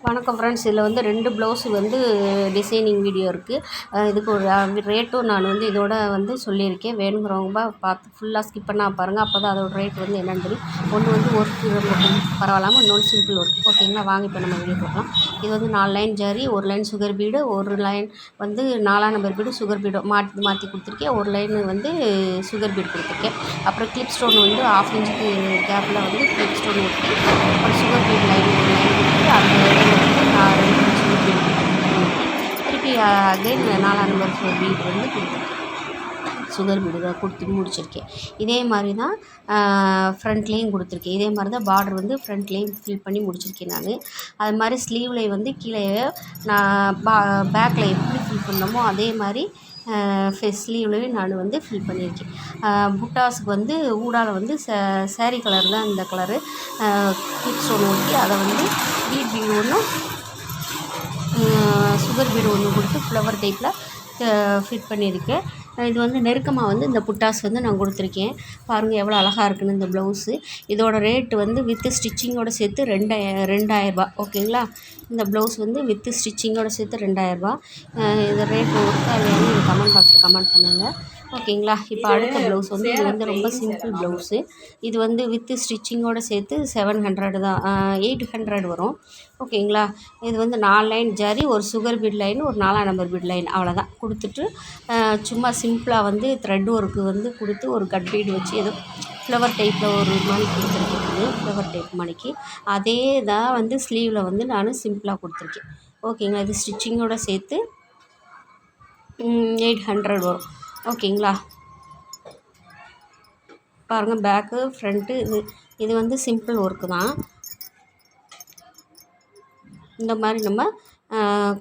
வணக்கம் ஃப்ரெண்ட்ஸ். இதில் வந்து 2 ப்ளவுஸ் வந்து டிசைனிங் வீடியோ இருக்குது. இதுக்கு ஒரு ரேட்டும் நான் வந்து இதோட வந்து சொல்லியிருக்கேன். வேணுங்கிறவங்க பார்த்து ஃபுல்லாக ஸ்கிப் பண்ணால் பாருங்கள். அப்போ தான் அதோட ரேட் வந்து என்னென்னு தெரியும். ஒன்று வந்து ஒர்க்கு பரவாயில்லாமல், இன்னொன்று சிம்பிள் ஒர்க். ஓகேங்களா, வாங்க இப்போ நம்ம வீடியோ பார்க்கலாம். இது வந்து 4 லைன் ஜரி, ஒரு லைன் சுகர் பீடு, ஒரு லைன் வந்து 4ஆம் நம்பர் பீடு சுகர் பீடு மாற்றி கொடுத்துருக்கேன். ஒரு லைன் வந்து சுகர் பீடு கொடுத்துருக்கேன். அப்புறம் கிளிப் ஸ்டோன் வந்து 1/2 இன்ச்சுக்கு கேப்பில் வந்து கிளிப் ஸ்டோன் ஒட்டி, அப்புறம் சுகர் பீடு லைன் ஒரு லைன் கொடுத்து அந்த நான் 2 சுகர் பீடு திருப்பி அகைன் 4ஆம் நம்பர் பீடு வந்து கொடுத்துருக்கேன். சுகர் பீடு தான் கொடுத்து முடிச்சிருக்கேன். இதே மாதிரி தான் ஃப்ரண்ட்லேயும் கொடுத்துருக்கேன். இதே மாதிரி தான் பார்டர் வந்து ஃப்ரண்ட்லேயும் ஃபில் பண்ணி முடிச்சிருக்கேன் நான். அது மாதிரி ஸ்லீவில் வந்து கீழே நான் பேக்கில் எப்படி ஃபில் பண்ணோமோ அதே மாதிரி ஸ்லீவ்லேயும் நான் வந்து ஃபில் பண்ணியிருக்கேன். புட்டாஸுக்கு வந்து ஊடால வந்து சேரீ கலர் தான் இந்த கலரு. கிளிப் ஸ்டோன் ஊற்றி அதை வந்து பீட் பீடு ஒன்றும் சுகர் பீடு ஒன்று கொடுத்து ஃப்ளவர் டைப்பில் ஃபிட் பண்ணியிருக்கேன். இது வந்து நெருக்கமாக வந்து இந்த புட்டாஸ் வந்து நான் கொடுத்துருக்கேன். பாருங்கள் எவ்வளோ அழகாக இருக்குன்னு இந்த ப்ளவுஸு. இதோட ரேட்டு வந்து வித்து ஸ்டிச்சிங்கோடு சேர்த்து 2000 ஓகேங்களா. இந்த ப்ளவுஸ் வந்து வித்து ஸ்டிச்சிங்கோடு சேர்த்து 2000. இந்த ரேட் ஒர்க்கா இல்லையான்னு கமெண்ட் பாக்ஸில் கமெண்ட் பண்ணுங்கள். ஓகேங்களா. இப்போ அடுத்த ப்ளவுஸ் வந்து இது வந்து ரொம்ப சிம்பிள் ப்ளவுஸு. இது வந்து வித்து ஸ்டிச்சிங்கோடு சேர்த்து 700 தான், 800 வரும். ஓகேங்களா. இது வந்து 4 லைன் ஜரி, ஒரு சுகர் பீட் லைன், ஒரு 4ஆம் நம்பர் பீட் லைன் அவ்வளோதான் கொடுத்துட்டு, சும்மா சிம்பிளாக வந்து த்ரெட் ஒர்க்கு வந்து கொடுத்து ஒரு கட் பீடு வச்சு ஏதோ ஃப்ளவர் டைப்பில் ஒரு மணி கொடுத்துருக்கேன். ஃப்ளவர் டைப் மணிக்கு அதே தான் வந்து ஸ்லீவில் வந்து நான் சிம்பிளாக கொடுத்துருக்கேன். ஓகேங்களா. இது ஸ்டிச்சிங்கோடு சேர்த்து 800 வரும். ஓகேங்களா. பாருங்கள் பேக்கு ஃப்ரண்ட்டு இது வந்து சிம்பிள் ஒர்க்கு தான். இந்த மாதிரி நம்ம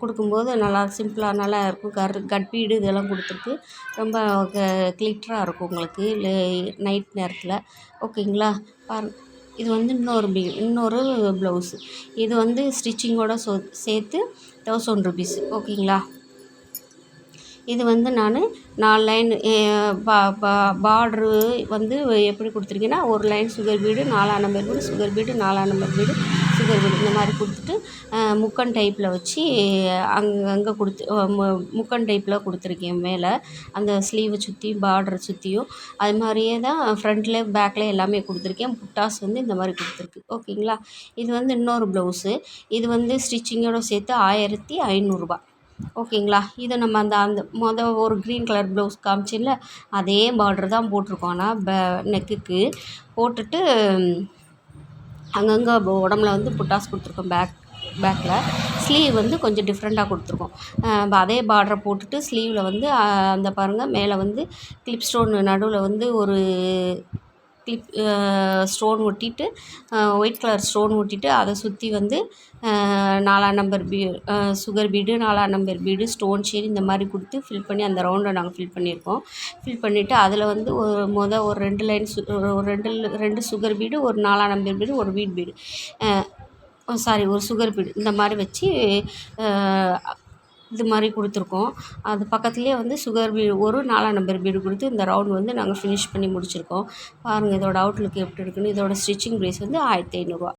கொடுக்கும்போது நல்லா சிம்பிளாக நல்லா இருக்கும். கட் பீடு இதெல்லாம் கொடுத்துருக்கு. ரொம்ப கிளிட்டராக இருக்கும் உங்களுக்கு நைட் நேரத்தில். ஓகேங்களா. இது வந்து இன்னொரு ப்ளவுஸு. இது வந்து ஸ்டிச்சிங்கோடு சேர்த்து 1000 rupees. ஓகேங்களா. இது வந்து நான் 4 லைன் பார்ட்ரு வந்து எப்படி கொடுத்துருக்கேன்னா, ஒரு லைன் சுகர் பீடு, 4ஆம் நம்பர் பீடு, சுகர் பீடு, 4ஆம் நம்பர் பீடு, சுகர் பீடு இந்த மாதிரி கொடுத்துட்டு முக்கன் டைப்பில் வச்சு அங்கங்கே முக்கன் டைப்பில் கொடுத்துருக்கேன். மேலே அந்த ஸ்லீவை சுற்றியும் பார்டரை சுற்றியும் அது மாதிரியே தான் ஃப்ரண்ட்டில் பேக்கில் எல்லாமே கொடுத்துருக்கேன். புட்டாஸ் வந்து இந்த மாதிரி கொடுத்துருக்கு. ஓகேங்களா. இது வந்து இன்னொரு ப்ளவுஸு. இது வந்து ஸ்டிச்சிங்கோடு சேர்த்து 1500. ஓகேங்களா. இதை நம்ம அந்த ஒரு க்ரீன் கலர் ப்ளவுஸ் காமிச்சில்ல, அதே பார்டர் தான் போட்டிருக்கோம். ஆனால் நெக்குக்கு போட்டுட்டு அங்கங்கே உடம்புல வந்து புட்டாஸ் கொடுத்துருக்கோம். பேக்கில் ஸ்லீவ் வந்து கொஞ்சம் டிஃப்ரெண்ட்டாக கொடுத்துருக்கோம். அதே பார்டரை போட்டுட்டு ஸ்லீவில் வந்து அந்த பாருங்கள் மேலே வந்து கிளிப் ஸ்டோன் நடுவில் வந்து ஒரு கிளிப் ஸ்டோன் ஒட்டிட்டு, ஒயிட் கலர் ஸ்டோன் ஒட்டிட்டு அதை சுற்றி வந்து 4ஆம் நம்பர் சுகர் பீடு, 4ஆம் நம்பர் பீடு, ஸ்டோன் ஷேட் இந்த மாதிரி கொடுத்து ஃபில் பண்ணி அந்த ரவுண்டை நாங்கள் ஃபில் பண்ணியிருக்கோம். ஃபில் பண்ணிவிட்டு அதில் வந்து ஒரு 2 லைன் ரெண்டு சுகர் பீடு, ஒரு 4ஆம் நம்பர் பீடு, ஒரு வீட் பீடு ஒரு சுகர் பீடு இந்த மாதிரி வச்சு இது மாதிரி கொடுத்துருக்கோம். அது பக்கத்துலேயே வந்து சுகர் பீடு ஒரு 4ஆம் நம்பர் பீடு கொடுத்து இந்த ரவுண்ட் வந்து நாங்கள் ஃபினிஷ் பண்ணி முடிச்சிருக்கோம். பாருங்கள் இதோட அவுட்லுக் எப்படி இருக்குன்னு. இதோட ஸ்டிச்சிங் ப்ரைஸ் வந்து 1500.